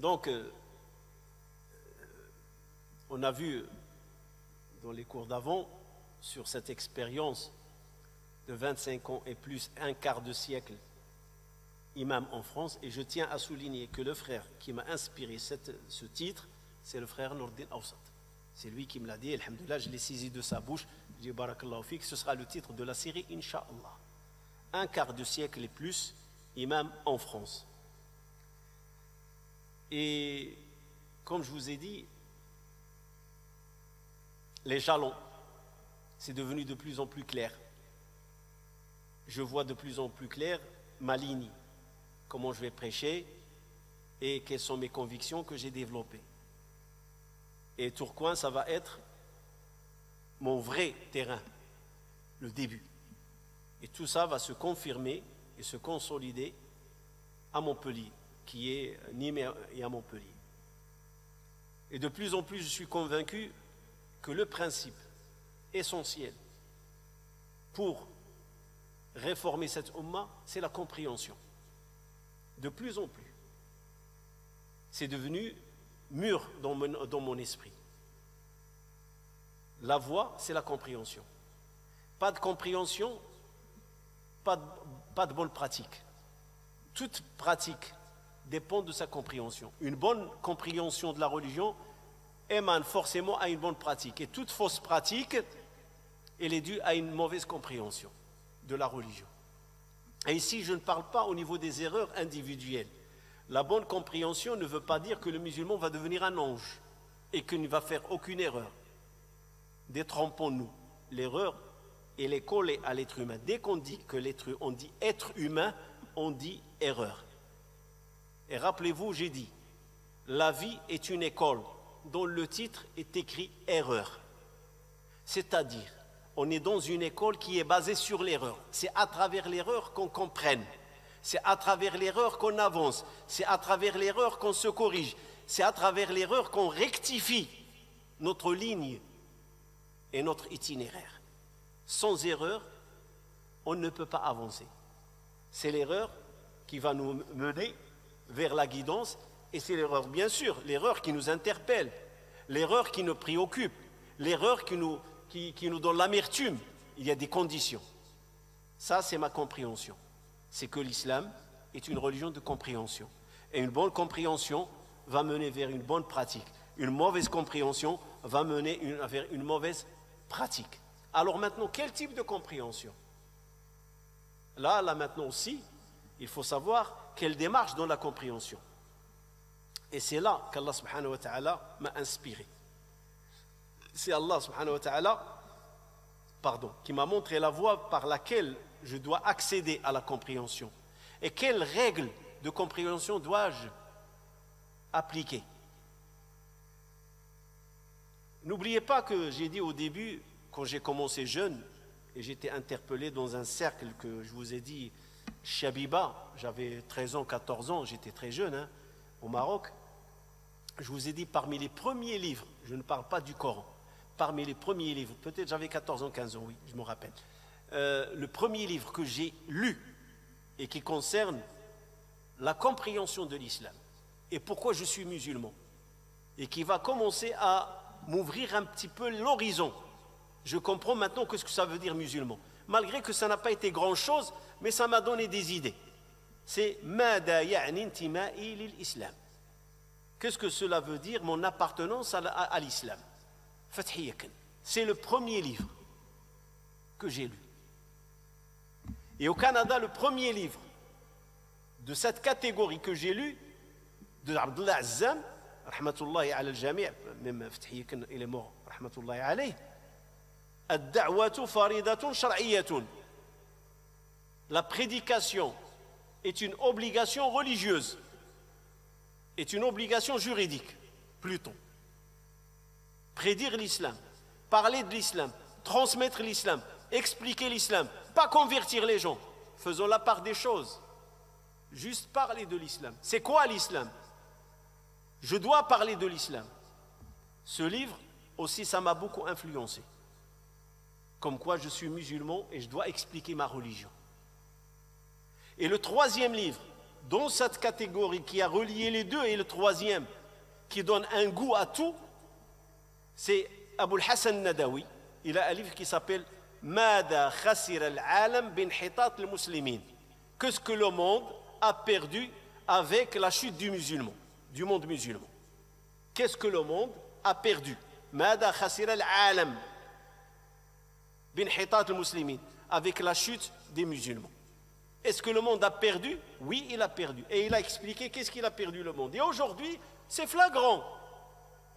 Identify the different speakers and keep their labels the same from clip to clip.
Speaker 1: Donc, on a vu dans les cours d'avant, sur cette expérience de 25 ans et plus un quart de siècle imam en France, et je tiens à souligner que le frère qui m'a inspiré ce titre, c'est le frère Nourdin Awsat. C'est lui qui me l'a dit, alhamdoulilah, je l'ai saisi de sa bouche, je dis barakallahu fik, ce sera le titre de la série, Inch'Allah. Un quart de siècle et plus imam en France. Et comme je vous ai dit, les jalons, c'est devenu de plus en plus clair. Je vois de plus en plus clair ma ligne, comment je vais prêcher et quelles sont mes convictions que j'ai développées. Et Tourcoing, ça va être mon vrai terrain, le début. Et tout ça va se confirmer et se consolider à Montpellier, qui est Nîmes et à Montpellier. Et de plus en plus, je suis convaincu que le principe essentiel pour réformer cette Ummah, c'est la compréhension. De plus en plus. C'est devenu mûr dans mon esprit. La voie, c'est la compréhension. Pas de compréhension, pas de bonne pratique. Toute pratique dépend de sa compréhension. Une bonne compréhension de la religion émane forcément à une bonne pratique. Et toute fausse pratique, elle est due à une mauvaise compréhension de la religion. Et ici, je ne parle pas au niveau des erreurs individuelles. La bonne compréhension ne veut pas dire que le musulman va devenir un ange et qu'il ne va faire aucune erreur. Détrompons-nous. L'erreur, elle est collée à l'être humain. Dès qu'on dit on dit être humain, on dit erreur. Et rappelez-vous, j'ai dit, la vie est une école dont le titre est écrit erreur. C'est-à-dire, on est dans une école qui est basée sur l'erreur. C'est à travers l'erreur qu'on comprenne. C'est à travers l'erreur qu'on avance. C'est à travers l'erreur qu'on se corrige. C'est à travers l'erreur qu'on rectifie notre ligne et notre itinéraire. Sans erreur, on ne peut pas avancer. C'est l'erreur qui va nous mener vers la guidance, et c'est l'erreur, bien sûr, l'erreur qui nous interpelle, l'erreur qui nous préoccupe, l'erreur qui nous donne l'amertume. Il y a des conditions. Ça, c'est ma compréhension. C'est que l'islam est une religion de compréhension. Et une bonne compréhension va mener vers une bonne pratique. Une mauvaise compréhension va mener vers une mauvaise pratique. Alors maintenant, quel type de compréhension? Là maintenant aussi, il faut savoir quelle démarche dans la compréhension. Et c'est là qu'Allah subhanahu wa ta'ala m'a inspiré. C'est Allah subhanahu wa ta'ala, qui m'a montré la voie par laquelle je dois accéder à la compréhension. Et quelles règles de compréhension dois-je appliquer? N'oubliez pas que j'ai dit au début, quand j'ai commencé jeune, et j'étais interpellé dans un cercle que je vous ai dit, Chabiba, j'avais 13 ans, 14 ans, j'étais très jeune, au Maroc. Je vous ai dit, parmi les premiers livres, je ne parle pas du Coran, parmi les premiers livres, peut-être j'avais 14 ans, 15 ans, oui, je me rappelle. Le premier livre que j'ai lu et qui concerne la compréhension de l'islam et pourquoi je suis musulman et qui va commencer à m'ouvrir un petit peu l'horizon. Je comprends maintenant ce que ça veut dire musulman, malgré que ça n'a pas été grand-chose, mais ça m'a donné des idées. C'est « Mada ya'ni intima'i lil islam ». Qu'est-ce que cela veut dire, mon appartenance à l'islam? Fathiyakan. C'est le premier livre que j'ai lu. Et au Canada, le premier livre de cette catégorie que j'ai lu, de Abdullah Azzam, rahmatullahi ala al-jami', même Fathiyakan, il est mort, rahmatullahi alayh, ad-da'watu faridatun shar'iyyatun. La prédication est une obligation religieuse, est une obligation juridique, plutôt. Prédire l'islam, parler de l'islam, transmettre l'islam, expliquer l'islam, pas convertir les gens. Faisons la part des choses. Juste parler de l'islam. C'est quoi l'islam? Je dois parler de l'islam. Ce livre aussi, ça m'a beaucoup influencé. Comme quoi je suis musulman et je dois expliquer ma religion. Et le troisième livre dans cette catégorie qui a relié les deux, et le troisième qui donne un goût à tout, c'est Abul Hassan Nadawi. Il a un livre qui s'appelle Mada khasir al-alam binhitat al-muslimin. Qu'est-ce que le monde a perdu avec la chute du monde musulman? Qu'est-ce que le monde a perdu? Mada khasir al-alam binhitat al-muslimin, avec la chute des musulmans. Est-ce que le monde a perdu? Oui, il a perdu. Et il a expliqué qu'est-ce qu'il a perdu le monde. Et aujourd'hui, c'est flagrant.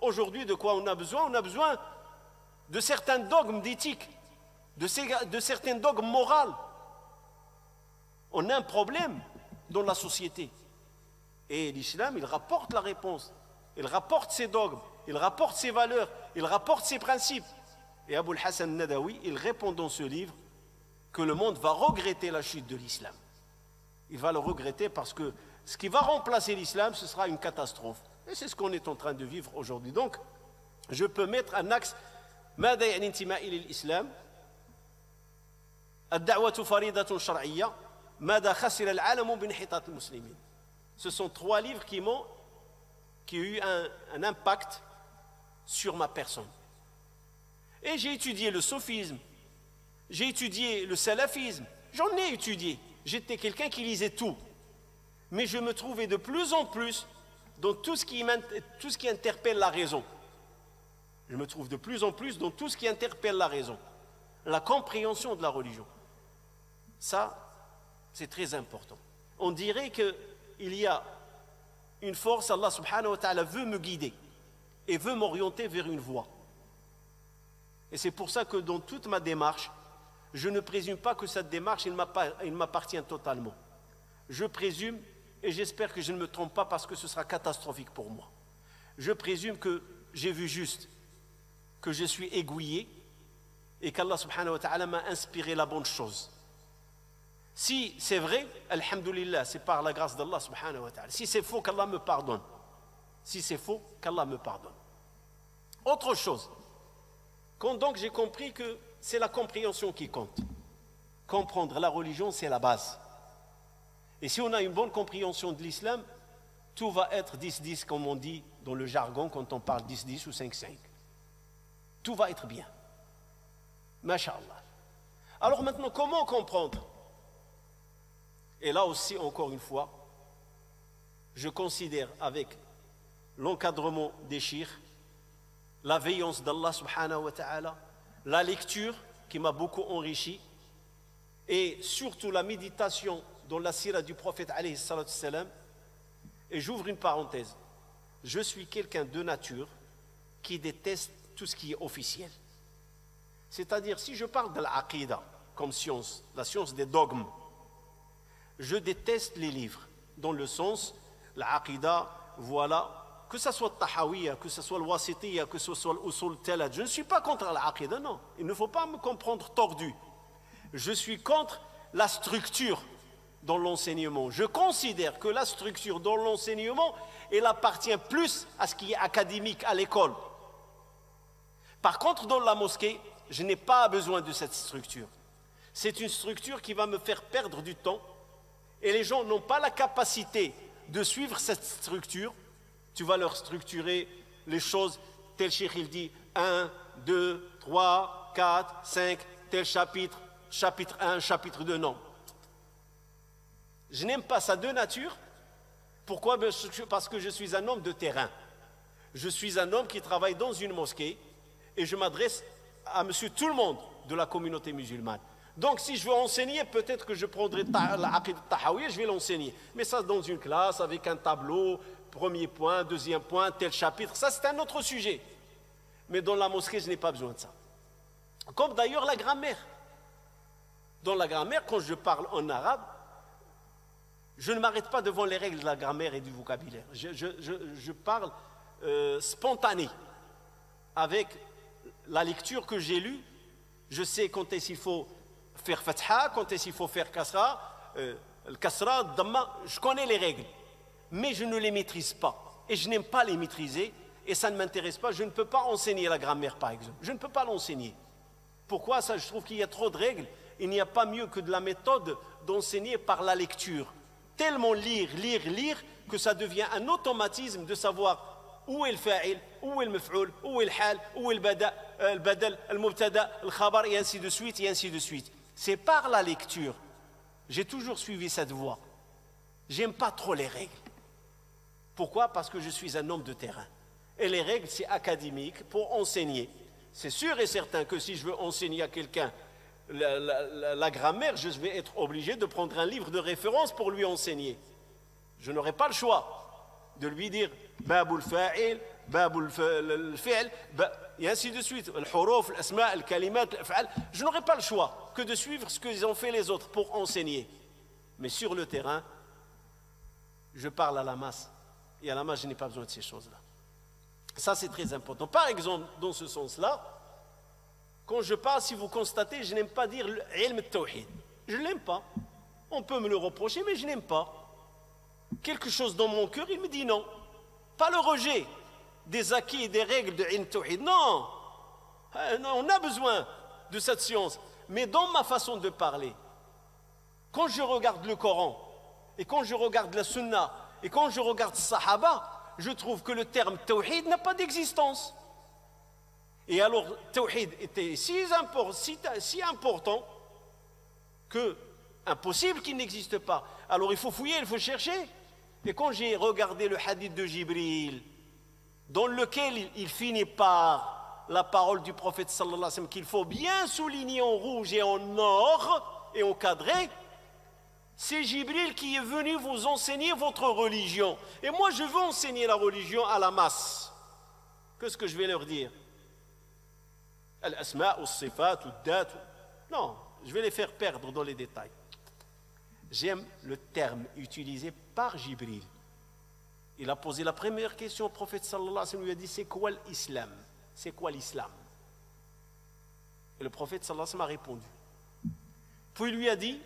Speaker 1: Aujourd'hui, de quoi on a besoin? On a besoin de certains dogmes d'éthique, de certains dogmes moraux. On a un problème dans la société. Et l'islam, il rapporte la réponse. Il rapporte ses dogmes, il rapporte ses valeurs, il rapporte ses principes. Et Abul Hassan Nadawi, il répond dans ce livre que le monde va regretter la chute de l'islam. Il va le regretter parce que ce qui va remplacer l'islam, ce sera une catastrophe. Et c'est ce qu'on est en train de vivre aujourd'hui. Donc, je peux mettre un axe. ماذا يعني انتمائي للإسلام؟ الدعوة فريضة شرعية. ماذا خسر العالم بانحطاط المسلمين. Ce sont trois livres qui ont eu un impact sur ma personne. Et j'ai étudié le sophisme, j'ai étudié le salafisme, j'en ai étudié. J'étais quelqu'un qui lisait tout. Mais je me trouvais de plus en plus dans tout ce qui interpelle la raison. Je me trouve de plus en plus dans tout ce qui interpelle la raison, la compréhension de la religion. Ça, c'est très important. On dirait qu'il y a une force, Allah subhanahu wa ta'ala veut me guider et veut m'orienter vers une voie. Et c'est pour ça que dans toute ma démarche, je ne présume pas que cette démarche, il m'appartient totalement. Je présume, et j'espère que je ne me trompe pas parce que ce sera catastrophique pour moi. Je présume que j'ai vu juste, que je suis aiguillé et qu'Allah subhanahu wa ta'ala m'a inspiré la bonne chose. Si c'est vrai, alhamdulillah, c'est par la grâce d'Allah subhanahu wa ta'ala. Si c'est faux, qu'Allah me pardonne. Si c'est faux, qu'Allah me pardonne. Autre chose, quand donc j'ai compris que c'est la compréhension qui compte. Comprendre la religion, c'est la base. Et si on a une bonne compréhension de l'islam, tout va être 10-10, comme on dit dans le jargon quand on parle 10-10 ou 5-5. Tout va être bien. Masha'Allah. Alors maintenant, comment comprendre? Et là aussi, encore une fois, je considère avec l'encadrement des shir, la veillance d'Allah subhanahu wa ta'ala, la lecture qui m'a beaucoup enrichi, et surtout la méditation dans la sira du prophète alayhi salatu salam. Et j'ouvre une parenthèse. Je suis quelqu'un de nature qui déteste tout ce qui est officiel. C'est-à-dire, si je parle de l'aqida comme science, la science des dogmes, je déteste les livres, dans le sens, l'aqida, voilà, que ce soit le tahawiyya, que ce soit le wasitiyya, que ce soit l'usul talad. Je ne suis pas contre l'aqida, non. Il ne faut pas me comprendre tordu. Je suis contre la structure dans l'enseignement. Je considère que la structure dans l'enseignement, elle appartient plus à ce qui est académique à l'école. Par contre, dans la mosquée, je n'ai pas besoin de cette structure. C'est une structure qui va me faire perdre du temps et les gens n'ont pas la capacité de suivre cette structure. Tu vas leur structurer les choses, tel cheikh il dit 1, 2, 3, 4, 5, tel chapitre, chapitre 1, chapitre 2, non. Je n'aime pas ça de nature. Pourquoi? Parce que je suis un homme de terrain. Je suis un homme qui travaille dans une mosquée et je m'adresse à monsieur tout le monde de la communauté musulmane. Donc si je veux enseigner, peut-être que je prendrai l'aqid tahawiyya, je vais l'enseigner. Mais ça dans une classe avec un tableau, premier point, deuxième point, tel chapitre, ça c'est un autre sujet. Mais dans la mosquée, je n'ai pas besoin de ça. Comme d'ailleurs la grammaire. Dans la grammaire, quand je parle en arabe, je ne m'arrête pas devant les règles de la grammaire et du vocabulaire. Je parle spontané. Avec la lecture que j'ai lue, je sais quand est-ce qu'il faut faire fatha, quand est-ce qu'il faut faire kasra, le kasra, damma, je connais les règles. Mais je ne les maîtrise pas. Et je n'aime pas les maîtriser. Et ça ne m'intéresse pas. Je ne peux pas enseigner la grammaire, par exemple. Je ne peux pas l'enseigner. Pourquoi ça? Je trouve qu'il y a trop de règles. Il n'y a pas mieux que de la méthode d'enseigner par la lecture. tellement lire, que ça devient un automatisme de savoir où est le fa'il, où est le maf'oul, où est le hal, où est le badal, le mubtada, le khabar, et ainsi de suite, et ainsi de suite. C'est par la lecture. J'ai toujours suivi cette voie. J'aime pas trop les règles. Pourquoi? Parce que je suis un homme de terrain. Et les règles, c'est académique pour enseigner. C'est sûr et certain que si je veux enseigner à quelqu'un la grammaire, je vais être obligé de prendre un livre de référence pour lui enseigner. Je n'aurai pas le choix de lui dire babul fa'il, babul fi'l, et ainsi de suite. Al-huruf, al-asma, al-kalimat, al-af'al. Je n'aurai pas le choix que de suivre ce qu'ils ont fait les autres pour enseigner. Mais sur le terrain, je parle à la masse. Et à la masse, je n'ai pas besoin de ces choses-là. Ça, c'est très important. Par exemple, dans ce sens-là, quand je parle, si vous constatez, je n'aime pas dire ilm al-tawhid. Je ne l'aime pas. On peut me le reprocher, mais je n'aime pas. Quelque chose dans mon cœur, il me dit non. Pas le rejet des acquis et des règles de ilm al-tawhid. Non. On a besoin de cette science. Mais dans ma façon de parler, quand je regarde le Coran, et quand je regarde la Sunna, et quand je regarde Sahaba, je trouve que le terme tawhid n'a pas d'existence. Et alors, tawhid était si important que impossible qu'il n'existe pas. Alors il faut fouiller, il faut chercher. Et quand j'ai regardé le hadith de Jibril, dans lequel il finit par la parole du prophète sallallahu alayhi wa sallam, qu'il faut bien souligner en rouge et en or et encadrer, c'est Jibril qui est venu vous enseigner votre religion. Et moi, je veux enseigner la religion à la masse. Qu'est-ce que je vais leur dire? Al-asma, al-sifat, al-dat. Non, je vais les faire perdre dans les détails. J'aime le terme utilisé par Jibril. Il a posé la première question au prophète sallallahu alayhi wa sallam, lui a dit, c'est quoi l'islam? C'est quoi l'islam? Et le prophète sallallahu alayhi wa sallam a répondu. Puis il lui a dit,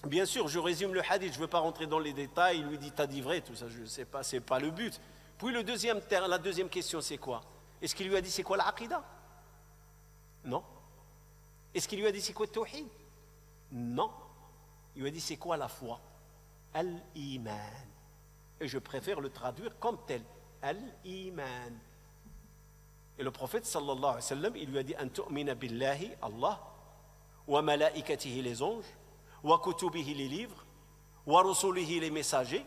Speaker 1: bien sûr, je résume le hadith, je ne veux pas rentrer dans les détails, il lui dit, t'as dit vrai, tout ça, je ne sais pas, ce n'est pas le but. Puis la deuxième question, c'est quoi? Est-ce qu'il lui a dit, c'est quoi l'aqida? Non. Est-ce qu'il lui a dit, c'est quoi le tawhid? Non. Il lui a dit, c'est quoi la foi? Al-iman. Et je préfère le traduire comme tel. Al-iman. Et le prophète, sallallahu alayhi wa sallam, il lui a dit, an tu'mina billahi, Allah, wa malaikatihi, les anges, wa kutubihi, les livres, wa rusulihi, les messagers,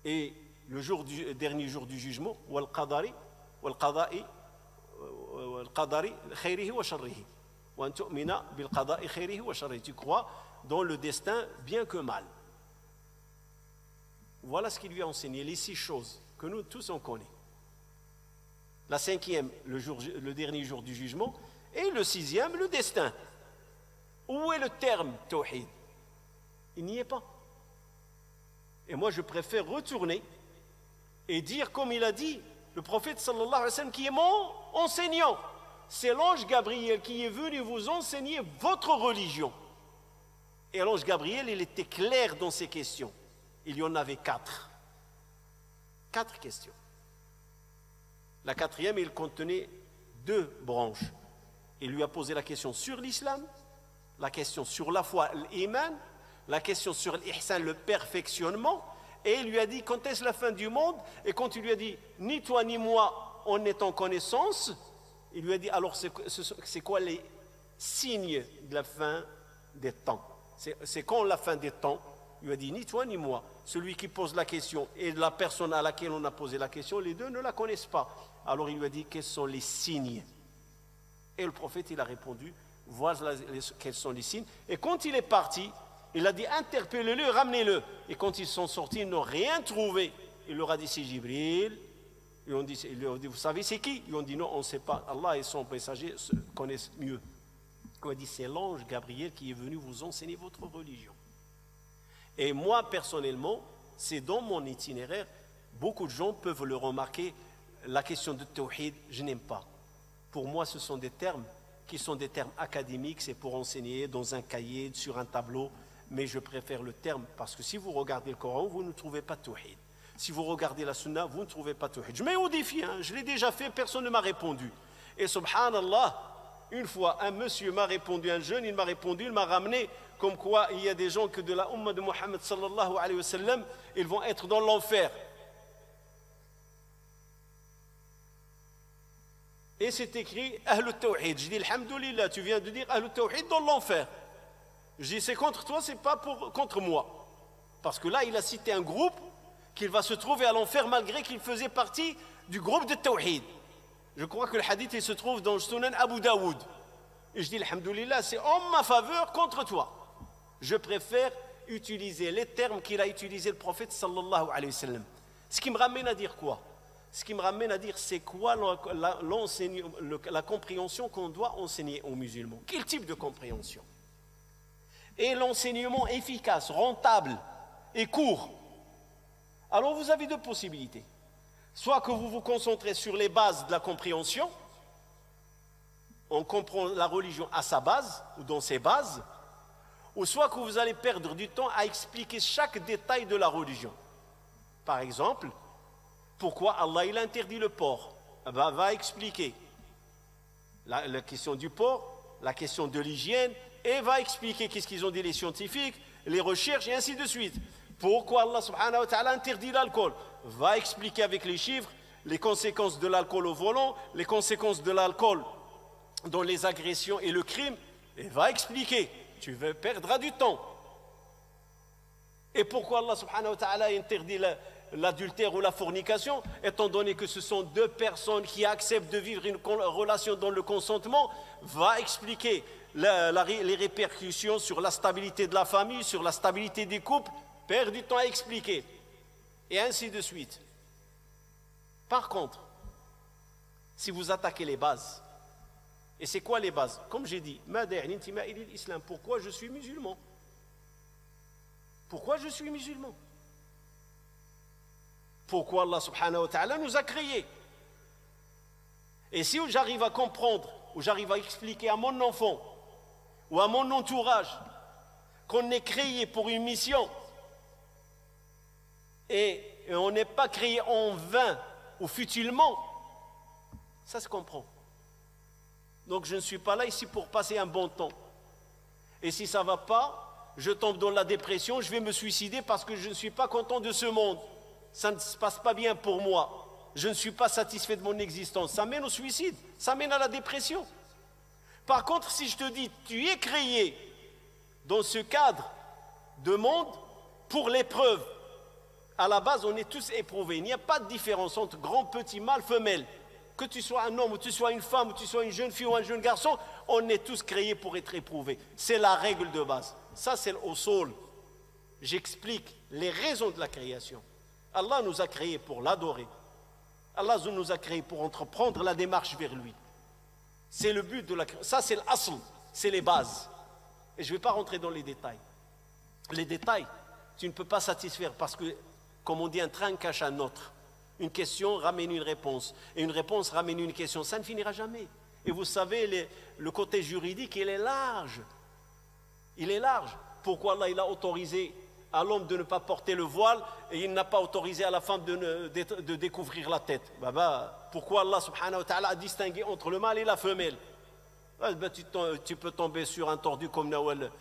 Speaker 1: et le dernier jour du jugement, wal qadari, khayrihi wa sharrihi, wa an tu'mina bil qada'i khayrihi wa sharrihi. Tu crois dans le destin bien que mal. Voilà ce qu'il lui a enseigné, les 6 choses que nous tous on connaît. La 5e, le dernier jour du jugement, et le 6e, le destin. Où est le terme tawhid? Il n'y est pas. Et moi, je préfère retourner et dire, comme il a dit, le prophète sallallahu alayhi wa sallam, qui est mon enseignant. C'est l'ange Gabriel qui est venu vous enseigner votre religion. Et l'ange Gabriel, il était clair dans ses questions. Il y en avait 4. 4 questions. La 4e, il contenait 2 branches. Il lui a posé la question sur l'islam, la question sur la foi, l'iman, la question sur l'ihsan, le perfectionnement, et il lui a dit quand est-ce la fin du monde? Et quand il lui a dit ni toi ni moi on est en connaissance, il lui a dit alors c'est quoi les signes de la fin des temps? C'est quand la fin des temps? Il lui a dit ni toi ni moi. Celui qui pose la question et la personne à laquelle on a posé la question, les deux ne la connaissent pas. Alors il lui a dit quels sont les signes? Et le prophète il a répondu voilà quels sont les signes. Et quand il est parti, il a dit interpellez-le, ramenez-le. Et quand ils sont sortis, ils n'ont rien trouvé. Il leur a dit c'est Jibril. Ils ont dit vous savez c'est qui? Ils ont dit non, on ne sait pas. Allah et son messager se connaissent mieux. Il a dit c'est l'ange Gabriel qui est venu vous enseigner votre religion. Et moi personnellement, c'est dans mon itinéraire, beaucoup de gens peuvent le remarquer, la question de tawhid, je n'aime pas. Pour moi, ce sont des termes qui sont des termes académiques, c'est pour enseigner dans un cahier, sur un tableau, mais je préfère le terme, parce que si vous regardez le Coran, vous ne trouvez pas tawhid. Si vous regardez la Sunna, vous ne trouvez pas tawhid. Je mets au défi, je l'ai déjà fait, personne ne m'a répondu. Et subhanallah, Une fois, un monsieur m'a répondu, un jeune, il m'a répondu, il m'a ramené comme quoi il y a des gens que de la Ummah de Muhammad sallallahu alayhi wa sallam, ils vont être dans l'enfer. Et c'est écrit Ahlul Tawhid. Je dis alhamdoulilah, tu viens de dire Ahlul Tawhid dans l'enfer. Je dis c'est contre toi, c'est pas contre moi. Parce que là, il a cité un groupe qu'il va se trouver à l'enfer malgré qu'il faisait partie du groupe de Tawhid. Je crois que le hadith il se trouve dans le Sunan Abu Daoud. Et je dis alhamdoulilah, c'est en ma faveur contre toi. Je préfère utiliser les termes qu'il a utilisés le prophète sallallahu alayhi wa sallam. Ce qui me ramène à dire quoi? Ce qui me ramène à dire c'est quoi la compréhension qu'on doit enseigner aux musulmans. Quel type de compréhension? Et l'enseignement efficace, rentable et court. Alors vous avez deux possibilités. Soit que vous vous concentrez sur les bases de la compréhension, on comprend la religion à sa base ou dans ses bases, ou soit que vous allez perdre du temps à expliquer chaque détail de la religion. Par exemple, pourquoi Allah il a interdit le porc? Va expliquer la question du porc, la question de l'hygiène, et va expliquer qu'est-ce qu'ils ont dit les scientifiques, les recherches et ainsi de suite. Pourquoi Allah subhanahu wa ta'ala interdit l'alcool? Va expliquer avec les chiffres les conséquences de l'alcool au volant, les conséquences de l'alcool dans les agressions et le crime, et va expliquer. Tu perdras du temps. Et pourquoi Allah subhanahu wa ta'ala interdit l'adultère ou la fornication? Étant donné que ce sont deux personnes qui acceptent de vivre une relation dans le consentement, va expliquer les répercussions sur la stabilité de la famille, sur la stabilité des couples, perd du temps à expliquer. Et ainsi de suite. Par contre, si vous attaquez les bases, et c'est quoi les bases? Comme j'ai dit, pourquoi je suis musulman? Pourquoi je suis musulman? Pourquoi Allah subhanahu wa ta'ala nous a créés? Et si j'arrive à comprendre, ou j'arrive à expliquer à mon enfant, ou à mon entourage, qu'on est créé pour une mission, et on n'est pas créé en vain ou futilement, ça se comprend. Donc je ne suis pas là ici pour passer un bon temps. Et si ça ne va pas, je tombe dans la dépression, je vais me suicider parce que je ne suis pas content de ce monde. Ça ne se passe pas bien pour moi. Je ne suis pas satisfait de mon existence. Ça mène au suicide, ça mène à la dépression. Par contre, si je te dis, tu es créé dans ce cadre de monde pour l'épreuve, à la base, on est tous éprouvés. Il n'y a pas de différence entre grand, petit, mâle, femelle. Que tu sois un homme, ou tu sois une femme, ou tu sois une jeune fille ou un jeune garçon, on est tous créés pour être éprouvés. C'est la règle de base. Ça, c'est au sol. J'explique les raisons de la création. Allah nous a créés pour l'adorer. Allah nous a créés pour entreprendre la démarche vers lui. C'est le but de la création. Ça, c'est l'asl, c'est les bases. Et je ne vais pas rentrer dans les détails. Les détails, tu ne peux pas satisfaire parce que, comme on dit, un train cache un autre. Une question ramène une réponse. Et une réponse ramène une question. Ça ne finira jamais. Et vous savez, le côté juridique, il est large. Il est large. Pourquoi Allah il a autorisé à l'homme de ne pas porter le voile et il n'a pas autorisé à la femme de découvrir la tête? Pourquoi Allah subhanahu wa ta'ala a distingué entre le mâle et la femelle? Tu peux tomber sur un tordu comme Nawal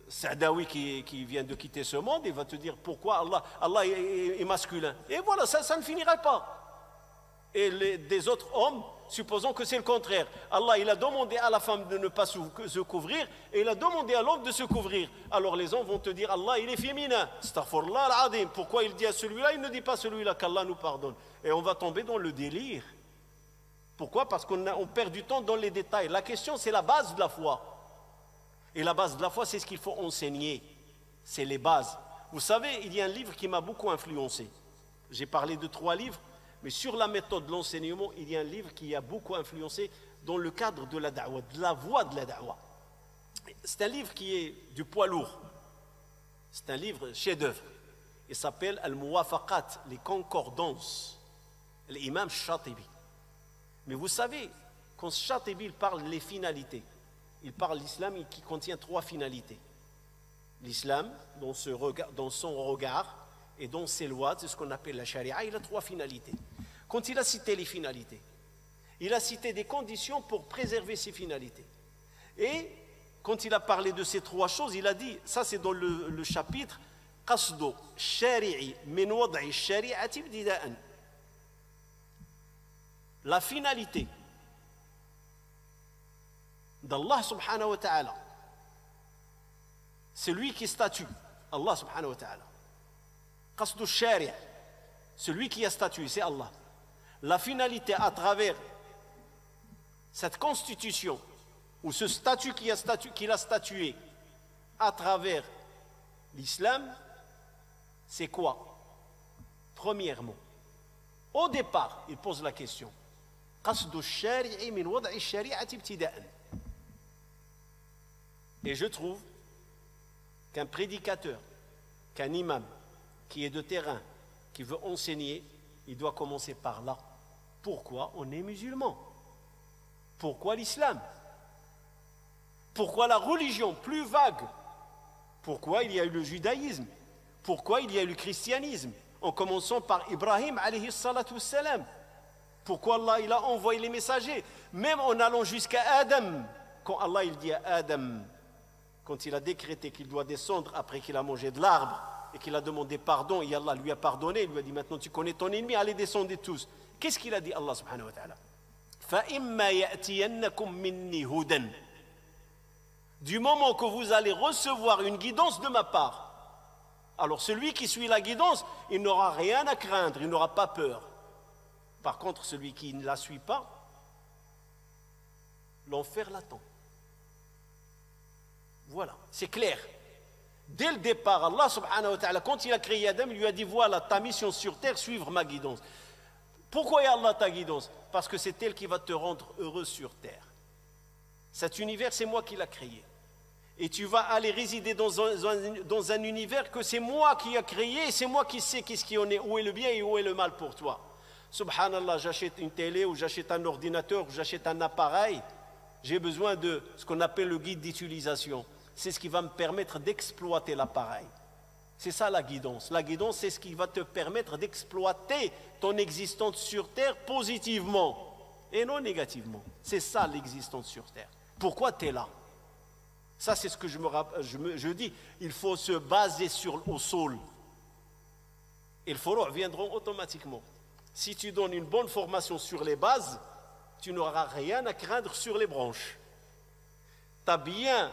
Speaker 1: Saadawi qui vient de quitter ce monde, il va te dire pourquoi Allah est masculin. Et voilà, ça ne finira pas. Et des autres hommes, supposons que c'est le contraire. Allah, il a demandé à la femme de ne pas se couvrir et il a demandé à l'homme de se couvrir. Alors les hommes vont te dire, Allah, il est féminin. Astaghfirullah al-azim. Pourquoi il dit à celui-là, il ne dit pas celui-là, qu'Allah nous pardonne. Et on va tomber dans le délire. Pourquoi? Parce qu'on perd du temps dans les détails. La question, c'est la base de la foi. Et la base de la foi, c'est ce qu'il faut enseigner. C'est les bases. Vous savez, il y a un livre qui m'a beaucoup influencé. J'ai parlé de 3 livres, mais sur la méthode de l'enseignement, il y a un livre qui a beaucoup influencé dans le cadre de la da'wah, de la voie de la da'wah. C'est un livre qui est du poids lourd. C'est un livre chef-d'œuvre. Il s'appelle Al-Muwafaqat, les concordances. L'imam Shatibi. Mais vous savez, quand Shatibi parle des finalités, il parle de l'islam qui contient 3 finalités. L'islam, dans son regard et dans ses lois, c'est ce qu'on appelle la charia, il a 3 finalités. Quand il a cité les finalités, Il a cité des conditions pour préserver ses finalités. Et quand il a parlé de ces trois choses, il a dit, ça c'est dans le chapitre قصد الشارع من وضع الشريعة ابتداء. La finalité d'Allah subhanahu wa ta'ala, c'est lui qui statue, Allah subhanahu wa ta'ala. قصد الشارع, celui qui a statué, c'est Allah. La finalité à travers cette constitution ou ce statut qu'il a statué à travers l'islam, c'est quoi? Premièrement, au départ, il pose la question. Et je trouve qu'un prédicateur, qu'un imam qui est de terrain, qui veut enseigner, il doit commencer par là. Pourquoi on est musulman? Pourquoi l'islam? Pourquoi la religion plus vague? Pourquoi il y a eu le judaïsme? Pourquoi il y a eu le christianisme? En commençant par Ibrahim alayhi salatu wassalam. Pourquoi Allah il a envoyé les messagers? Même en allant jusqu'à Adam. Quand Allah il dit à Adam, quand il a décrété qu'il doit descendre après qu'il a mangé de l'arbre et qu'il a demandé pardon, et Allah lui a pardonné, il lui a dit maintenant tu connais ton ennemi, allez descendre tous. Qu'est-ce qu'il a dit Allah subhanahu wa ta'ala? فَإِمَّا يَأْتِيَنَّكُمْ مِنِّي هُدًى. Du moment que vous allez recevoir une guidance de ma part, alors celui qui suit la guidance, il n'aura rien à craindre, il n'aura pas peur. Par contre, celui qui ne la suit pas, l'enfer l'attend. Voilà, c'est clair. Dès le départ, Allah subhanahu wa ta'ala, quand il a créé Adam, il lui a dit, voilà, ta mission sur terre, suivre ma guidance. Pourquoi Allah ta guidance? Parce que c'est elle qui va te rendre heureux sur terre. Cet univers, c'est moi qui l'ai créé. Et tu vas aller résider dans un univers que c'est moi qui ai créé, et c'est moi qui sais qu'est-ce qui en est, où est le bien et où est le mal pour toi. Subhanallah, j'achète une télé, ou j'achète un ordinateur, ou j'achète un appareil, j'ai besoin de ce qu'on appelle le guide d'utilisation. C'est ce qui va me permettre d'exploiter l'appareil. C'est ça la guidance. La guidance, c'est ce qui va te permettre d'exploiter ton existence sur terre positivement et non négativement. C'est ça l'existence sur terre. Pourquoi tu es là? Ça, c'est ce que je dis. Il faut se baser au sol. Et le furu' viendront automatiquement. Si tu donnes une bonne formation sur les bases, tu n'auras rien à craindre sur les branches. Tu as bien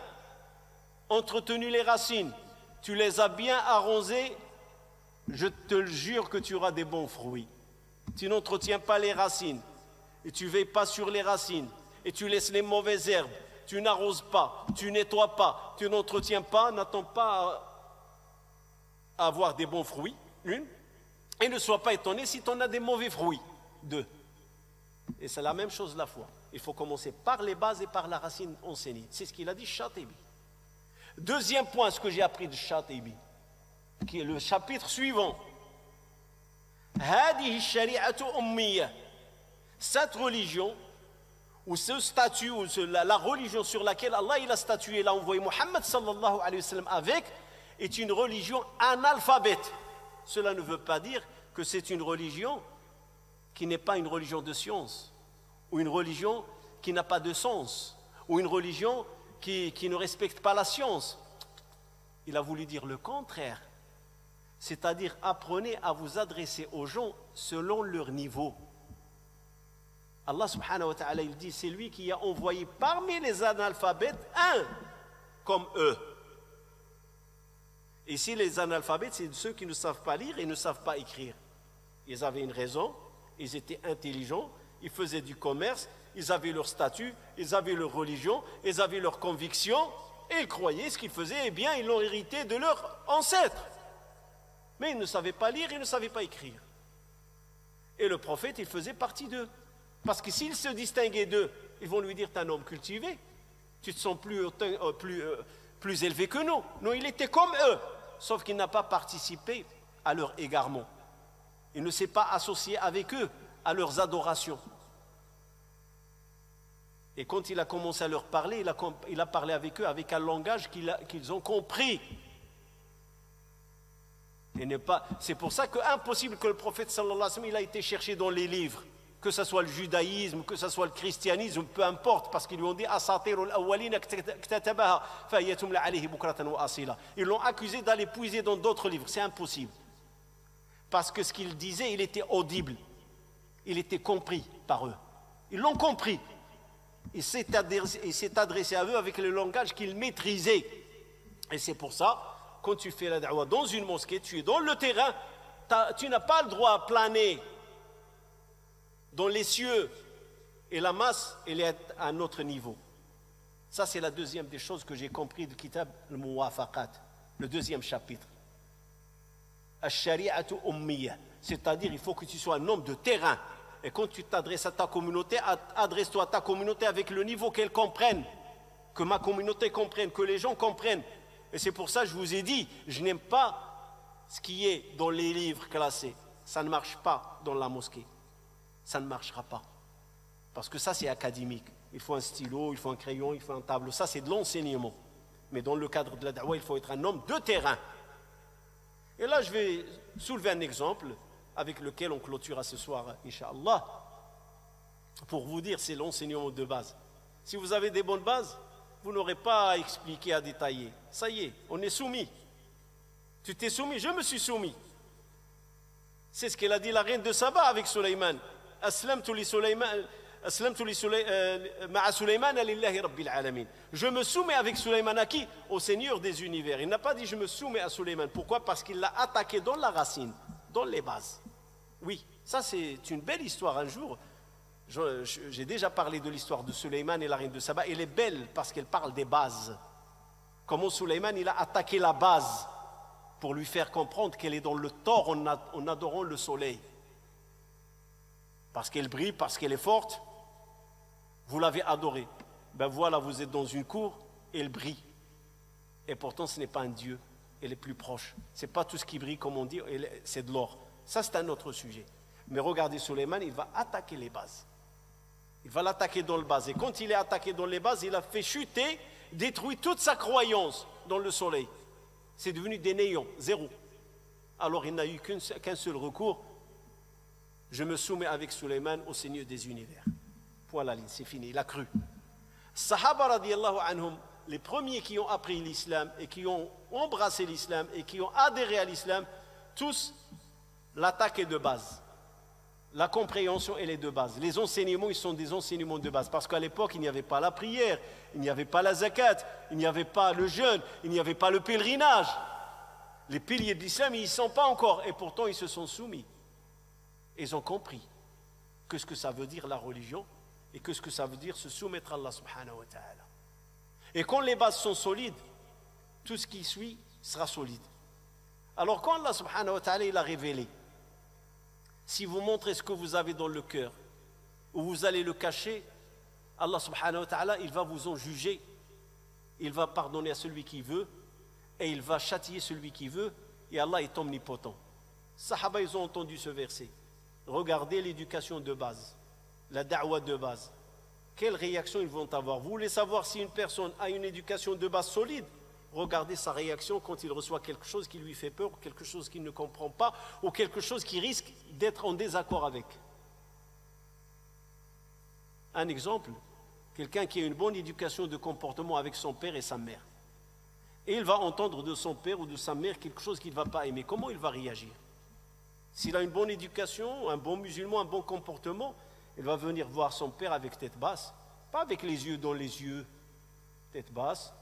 Speaker 1: entretenu les racines, tu les as bien arrosées, je te le jure que tu auras des bons fruits. Tu n'entretiens pas les racines, et tu ne veilles pas sur les racines, et tu laisses les mauvaises herbes, tu n'arroses pas, tu nettoies pas, tu n'entretiens pas, n'attends pas à avoir des bons fruits, une, et ne sois pas étonné si tu en as des mauvais fruits, deux. Et c'est la même chose la foi. Il faut commencer par les bases et par la racine enseignée. C'est ce qu'il a dit Shatibi. Deuxième point, ce que j'ai appris de Shatibi, qui est le chapitre suivant. Hadihi shari'atu ummiyya. Cette religion, ou ce statut, ou la religion sur laquelle Allah il a statué, il a envoyé Muhammad sallallahu alayhi wa sallam avec, est une religion analphabète. Cela ne veut pas dire que c'est une religion qui n'est pas une religion de science, ou une religion qui n'a pas de sens, ou une religion qui ne respecte pas la science. Il a voulu dire le contraire. C'est-à-dire, apprenez à vous adresser aux gens selon leur niveau. Allah subhanahu wa ta'ala, il dit, c'est lui qui a envoyé parmi les analphabètes un comme eux. Ici, les analphabètes, c'est ceux qui ne savent pas lire et ne savent pas écrire. Ils avaient une raison, ils étaient intelligents, ils faisaient du commerce, ils avaient leur statut, ils avaient leur religion, ils avaient leurs convictions, et ils croyaient ce qu'ils faisaient, eh bien, ils l'ont hérité de leurs ancêtres. Mais ils ne savaient pas lire, ils ne savaient pas écrire. Et le prophète, il faisait partie d'eux. Parce que s'il se distinguait d'eux, ils vont lui dire, t'es un homme cultivé, tu te sens plus élevé que nous. Non, il était comme eux, sauf qu'il n'a pas participé à leur égarement. Il ne s'est pas associé avec eux à leurs adorations. Et quand il a commencé à leur parler, il a parlé avec eux avec un langage qu'ils ont compris. C'est pour ça qu'impossible que le prophète sallallahu alayhi wa sallam, il a été cherché dans les livres. que ce soit le judaïsme, que ce soit le christianisme, peu importe, parce qu'ils lui ont dit ils l'ont accusé d'aller puiser dans d'autres livres. C'est impossible. Parce que ce qu'il disait, il était audible. Il était compris par eux. Ils l'ont compris. Il s'est adressé à eux avec le langage qu'il maîtrisait. Et c'est pour ça, quand tu fais la da'wah dans une mosquée, tu es dans le terrain, tu n'as pas le droit à planer dans les cieux, et la masse, elle est à un autre niveau. Ça, c'est la deuxième des choses que j'ai compris du Kitab al-Muwafaqat, le deuxième chapitre. Ash-shari'atu ummiyya, c'est-à-dire il faut que tu sois un homme de terrain. Et quand tu t'adresses à ta communauté, adresse-toi à ta communauté avec le niveau qu'elle comprenne, que ma communauté comprenne, que les gens comprennent. Et c'est pour ça que je vous ai dit, je n'aime pas ce qui est dans les livres classés. Ça ne marche pas dans la mosquée. Ça ne marchera pas. Parce que ça, c'est académique. Il faut un stylo, il faut un crayon, il faut un tableau. Ça, c'est de l'enseignement. Mais dans le cadre de la da'wah, il faut être un homme de terrain. Et là, je vais soulever un exemple avec lequel on clôturera ce soir, Inch'Allah, pour vous dire, c'est l'enseignement de base. Si vous avez des bonnes bases, vous n'aurez pas à expliquer, à détailler. Ça y est, on est soumis. Tu t'es soumis, je me suis soumis. C'est ce qu'elle a dit la reine de Saba avec Sulaiman. Aslamtu li Sulaiman, ma'a Sulaiman lillahi rabbil alamin. Je me soumets avec Sulaiman à qui? Au Seigneur des univers. Il n'a pas dit je me soumets à Sulaiman. Pourquoi? Parce qu'il l'a attaqué dans la racine, dans les bases. Oui, ça c'est une belle histoire. Un jour, j'ai déjà parlé de l'histoire de Sulaiman et la reine de Saba. Elle est belle parce qu'elle parle des bases. Comment Sulaiman il a attaqué la base pour lui faire comprendre qu'elle est dans le tort en adorant le soleil. Parce qu'elle brille, parce qu'elle est forte, vous l'avez adorée. Ben voilà, vous êtes dans une cour, elle brille. Et pourtant, ce n'est pas un dieu, elle est plus proche. Ce n'est pas tout ce qui brille, comme on dit, c'est de l'or. Ça, c'est un autre sujet. Mais regardez, Sulaiman, il va attaquer les bases. Il va l'attaquer dans le base. Et quand il est attaqué dans les bases, il a fait chuter, détruit toute sa croyance dans le soleil. C'est devenu des néants, zéro. Alors il n'a eu qu'un seul recours. Je me soumets avec Sulaiman au Seigneur des univers. Point la ligne, c'est fini, il a cru. Sahaba radiallahu anhum, les premiers qui ont appris l'islam et qui ont embrassé l'islam et qui ont adhéré à l'islam, tous, l'attaque est de base. La compréhension, elle est de base. Les enseignements, ils sont des enseignements de base. Parce qu'à l'époque, il n'y avait pas la prière, il n'y avait pas la zakat, il n'y avait pas le jeûne, il n'y avait pas le pèlerinage. Les piliers de l'islam, ils n'y sont pas encore. Et pourtant, ils se sont soumis. Ils ont compris ce que ça veut dire la religion et ce que ça veut dire se soumettre à Allah subhanahu wa ta'ala. Et quand les bases sont solides, tout ce qui suit sera solide. Alors quand Allah subhanahu wa ta'ala il a révélé, si vous montrez ce que vous avez dans le cœur, ou vous allez le cacher, Allah subhanahu wa ta'ala, il va vous en juger. Il va pardonner à celui qui veut, et il va châtier celui qui veut, et Allah est omnipotent. Sahaba, ils ont entendu ce verset. Regardez l'éducation de base, la da'wah de base. Quelle réaction ils vont avoir? Vous voulez savoir si une personne a une éducation de base solide? Regardez sa réaction quand il reçoit quelque chose qui lui fait peur, quelque chose qu'il ne comprend pas, ou quelque chose qui risque d'être en désaccord avec. Un exemple, quelqu'un qui a une bonne éducation de comportement avec son père et sa mère. Et il va entendre de son père ou de sa mère quelque chose qu'il ne va pas aimer. Comment il va réagir? S'il a une bonne éducation, un bon musulman, un bon comportement, il va venir voir son père avec tête basse, pas avec les yeux dans les yeux, tête basse.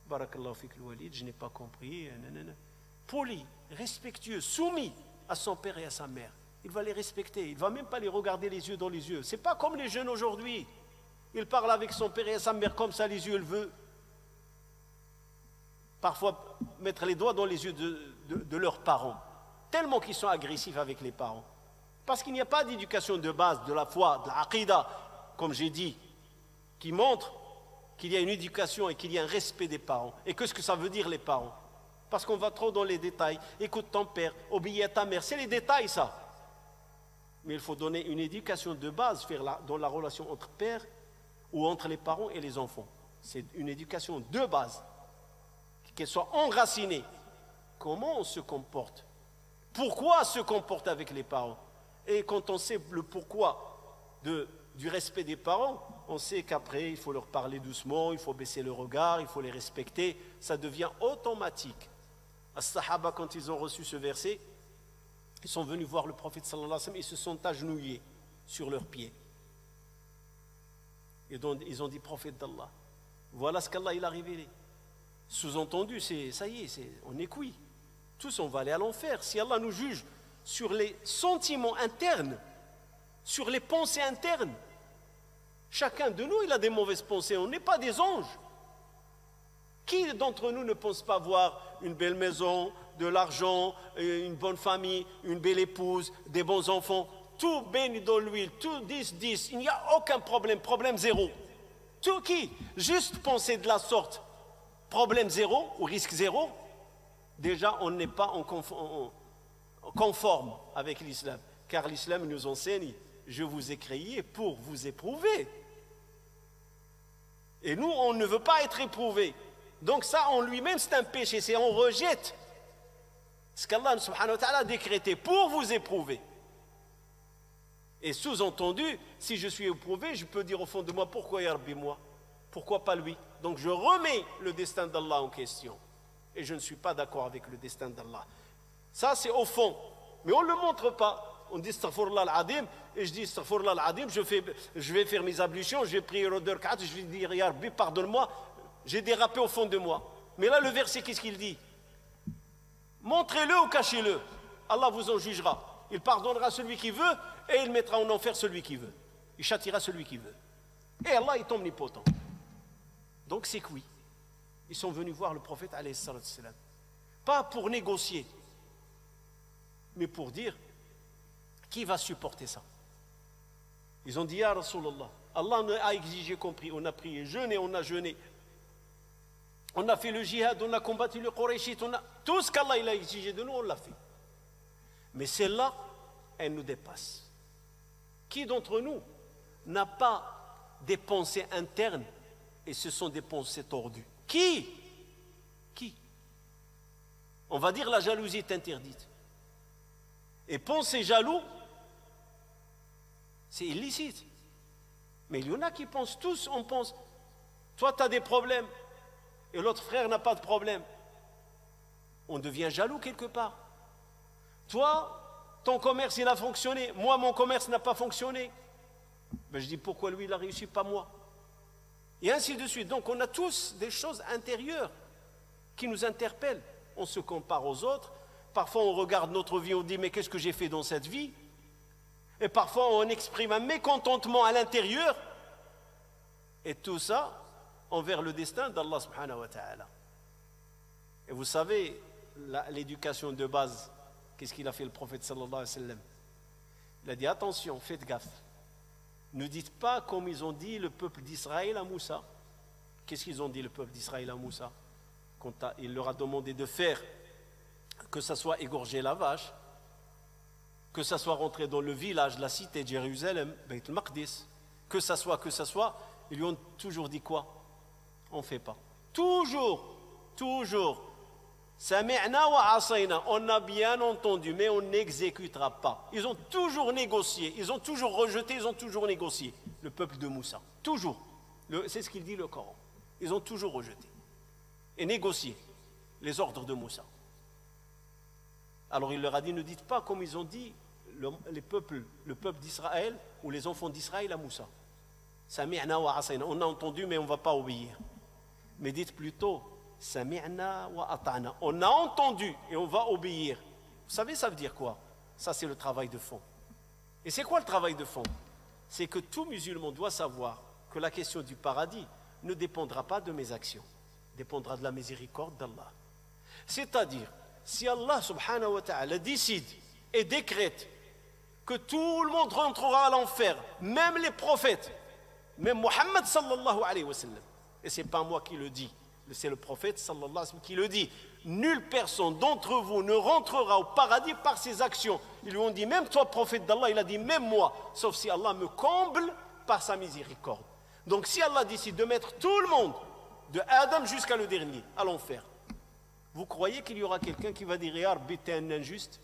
Speaker 1: Barakallahu fik al-walid, je n'ai pas compris. Poli, respectueux, soumis à son père et à sa mère. Il va les respecter, il ne va même pas les regarder les yeux dans les yeux. Ce n'est pas comme les jeunes aujourd'hui. Il parle avec son père et sa mère comme ça, les yeux, il veut. Parfois, mettre les doigts dans les yeux de leurs parents. Tellement qu'ils sont agressifs avec les parents. Parce qu'il n'y a pas d'éducation de base, de la foi, de l'aqida, comme j'ai dit, qui montre qu'il y a une éducation et qu'il y a un respect des parents. Et qu'est-ce que ça veut dire les parents? Parce qu'on va trop dans les détails. Écoute ton père, obéis à ta mère. C'est les détails ça. Mais il faut donner une éducation de base dans la relation entre père ou entre les parents et les enfants. C'est une éducation de base. Qu'elle soit enracinée. Comment on se comporte? Pourquoi se comporte avec les parents? Et quand on sait le pourquoi, du respect des parents, on sait qu'après, il faut leur parler doucement, il faut baisser le regard, il faut les respecter. Ça devient automatique. As-Sahaba, quand ils ont reçu ce verset, ils sont venus voir le prophète sallallahu alayhi wa sallam, ils se sont agenouillés sur leurs pieds. Et donc, ils ont dit, prophète d'Allah, voilà ce qu'Allah il a révélé. Sous-entendu, ça y est, on est cuit. Tous, on va aller à l'enfer. Si Allah nous juge sur les sentiments internes, sur les pensées internes, chacun de nous, il a des mauvaises pensées. On n'est pas des anges. Qui d'entre nous ne pense pas avoir une belle maison, de l'argent, une bonne famille, une belle épouse, des bons enfants, tout béni dans l'huile, tout 10, il n'y a aucun problème, problème zéro. Tout qui? Juste penser de la sorte, problème zéro ou risque zéro, déjà on n'est pas conforme avec l'islam. Car l'islam nous enseigne, je vous ai créé pour vous éprouver. Et nous, on ne veut pas être éprouvé. Donc ça, en lui-même, c'est un péché, c'est on rejette ce qu'Allah subhanahu wa ta'ala a décrété pour vous éprouver. Et sous-entendu, si je suis éprouvé, je peux dire au fond de moi, pourquoi Ya Rabbi moi? Pourquoi pas lui? Donc je remets le destin d'Allah en question. Et je ne suis pas d'accord avec le destin d'Allah. Ça, c'est au fond. Mais on ne le montre pas. On dit Astaghfirullah al-Adim, et je dis Astaghfirullah al-Adim, je vais faire mes ablutions, je vais prier au 2 rak'at, je vais dire Ya Rabbi, pardonne-moi, j'ai dérapé au fond de moi. Mais là, le verset, qu'est-ce qu'il dit? Montrez-le ou cachez-le. Allah vous en jugera. Il pardonnera celui qui veut et il mettra en enfer celui qui veut. Il châtiera celui qui veut. Et Allah est omnipotent. Donc c'est que oui. Ils sont venus voir le prophète alayhi salatu wassalam. Pas pour négocier, mais pour dire qui va supporter ça. Ils ont dit Ya Rasulallah, Allah a exigé qu'on prie, on a prié, jeûné, on a jeûné. On a fait le djihad, on a combattu le Qurayshite, tout ce qu'Allah a exigé de nous, on l'a fait. Mais celle-là, elle nous dépasse. Qui d'entre nous n'a pas des pensées internes et ce sont des pensées tordues? Qui? On va dire la jalousie est interdite. Et penser jaloux, c'est illicite. Mais il y en a qui pensent tous, on pense, toi tu as des problèmes et l'autre frère n'a pas de problème. On devient jaloux quelque part. Toi, ton commerce il a fonctionné, moi mon commerce n'a pas fonctionné. Ben, je dis pourquoi lui il a réussi, pas moi. Et ainsi de suite. Donc on a tous des choses intérieures qui nous interpellent. On se compare aux autres. Parfois on regarde notre vie, on dit mais qu'est-ce que j'ai fait dans cette vie? Et parfois on exprime un mécontentement à l'intérieur. Et tout ça envers le destin d'Allah subhanahu wa ta'ala. Et vous savez, l'éducation de base, qu'est-ce qu'il a fait le prophète sallallahu alayhi wa sallam? Il a dit attention, faites gaffe. Ne dites pas comme ils ont dit le peuple d'Israël à Moussa. Qu'est-ce qu'ils ont dit le peuple d'Israël à Moussa? Quand il leur a demandé de faire, que ça soit égorger la vache, que ça soit rentrer dans le village, la cité de Jérusalem, Beit al-Maqdis, que ça soit, ils lui ont toujours dit quoi? On ne fait pas. Toujours. Sami'na wa asayna, on a bien entendu, mais on n'exécutera pas. Ils ont toujours négocié, ils ont toujours rejeté, ils ont toujours négocié. Le peuple de Moussa, toujours. C'est ce qu'il dit le Coran. Ils ont toujours rejeté et négocié les ordres de Moussa. Alors il leur a dit, ne dites pas comme ils ont dit le peuple d'Israël ou les enfants d'Israël à Moussa. Sami'na wa asayna, on a entendu mais on ne va pas obéir. Mais dites plutôt, Sami'na wa ata'na, on a entendu et on va obéir. Vous savez ça veut dire quoi? Ça c'est le travail de fond. Et c'est quoi le travail de fond? C'est que tout musulman doit savoir que la question du paradis ne dépendra pas de mes actions, dépendra de la miséricorde d'Allah. C'est-à-dire, si Allah subhanahu wa ta'ala décide et décrète que tout le monde rentrera à l'enfer, même les prophètes, même Muhammad sallallahu alayhi wa sallam, et ce n'est pas moi qui le dis, c'est le prophète sallallahu alayhi wa sallam qui le dit, nulle personne d'entre vous ne rentrera au paradis par ses actions. Ils lui ont dit, même toi prophète d'Allah, il a dit, même moi, sauf si Allah me comble par sa miséricorde. Donc si Allah décide de mettre tout le monde, de Adam jusqu'à le dernier, à l'enfer, vous croyez qu'il y aura quelqu'un qui va dire, Ya Rabbi, t'es un injuste,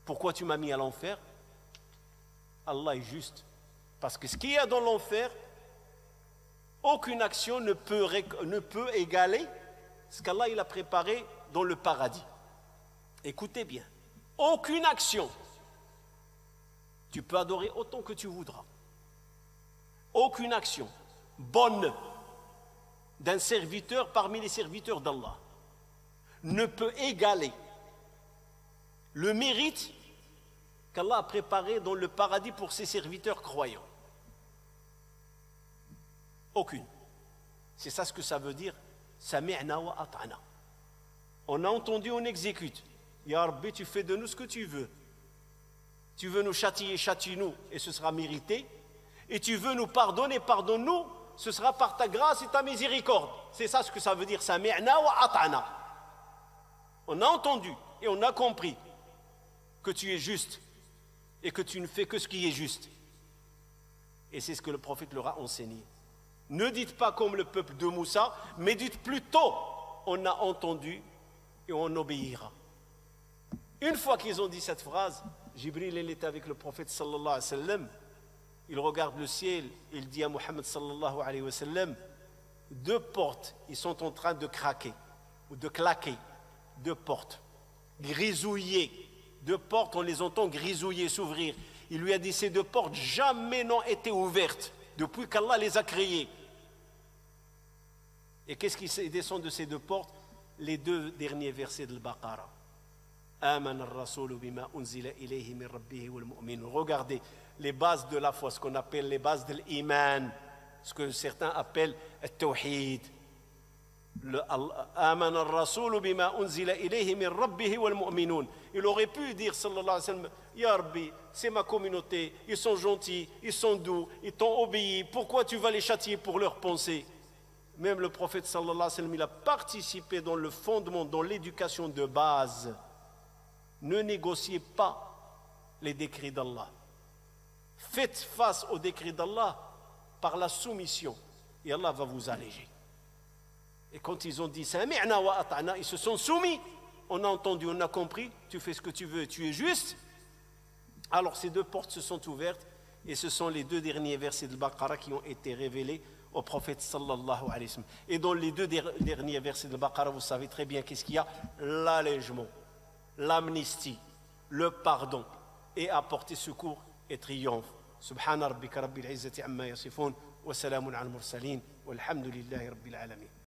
Speaker 1: pourquoi tu m'as mis à l'enfer? Allah est juste. Parce que ce qu'il y a dans l'enfer, aucune action ne peut égaler ce qu'Allah il a préparé dans le paradis. Écoutez bien, aucune action. Tu peux adorer autant que tu voudras. Aucune action bonne d'un serviteur parmi les serviteurs d'Allah ne peut égaler le mérite qu'Allah a préparé dans le paradis pour ses serviteurs croyants. Aucune. C'est ça ce que ça veut dire. Sami'na wa ata'na. On a entendu, on exécute. Ya Rabbi, tu fais de nous ce que tu veux. Tu veux nous châtier, châtie-nous, et ce sera mérité. Et tu veux nous pardonner, pardonne-nous, ce sera par ta grâce et ta miséricorde. C'est ça ce que ça veut dire. Sami'na wa ata'na. On a entendu et on a compris que tu es juste et que tu ne fais que ce qui est juste. Et c'est ce que le prophète leur a enseigné. Ne dites pas comme le peuple de Moussa, mais dites plutôt, on a entendu et on obéira. Une fois qu'ils ont dit cette phrase, Jibril il était avec le prophète sallallahu alayhi wa sallam, il regarde le ciel, il dit à Muhammad sallallahu alayhi wa sallam, deux portes, ils sont en train de craquer, ou de claquer, deux portes, grisouiller, deux portes, on les entend grisouiller, s'ouvrir. Il lui a dit, ces deux portes jamais n'ont été ouvertes, depuis qu'Allah les a créées. Et qu'est-ce qui descend de ces deux portes? Les deux derniers versets de l'Baqara. Regardez les bases de la foi, ce qu'on appelle les bases de l'iman, ce que certains appellent le tawhid. Il aurait pu dire sallallahu alayhi wa sallam, Ya Rabbi, c'est ma communauté, ils sont gentils, ils sont doux, ils t'ont obéi, pourquoi tu vas les châtier pour leurs pensées? Même le prophète sallallahu alayhi wa sallam, il a participé dans le fondement, dans l'éducation de base. Ne négociez pas les décrets d'Allah. Faites face aux décrets d'Allah par la soumission et Allah va vous alléger. Et quand ils ont dit Sami'na wa ata'na, ils se sont soumis. On a entendu, on a compris, tu fais ce que tu veux, tu es juste. Alors ces deux portes se sont ouvertes et ce sont les deux derniers versets de Baqara qui ont été révélés au prophète sallallahu alayhi wa sallam. Et dans les deux derniers versets de Baqara, vous savez très bien qu'est-ce qu'il y a? L'allègement, l'amnistie, le pardon et apporter secours et triomphe. Subhana rabbika rabbil izzati amma yasifun wa salamun al mursalin walhamdulillahi rabbil alamin.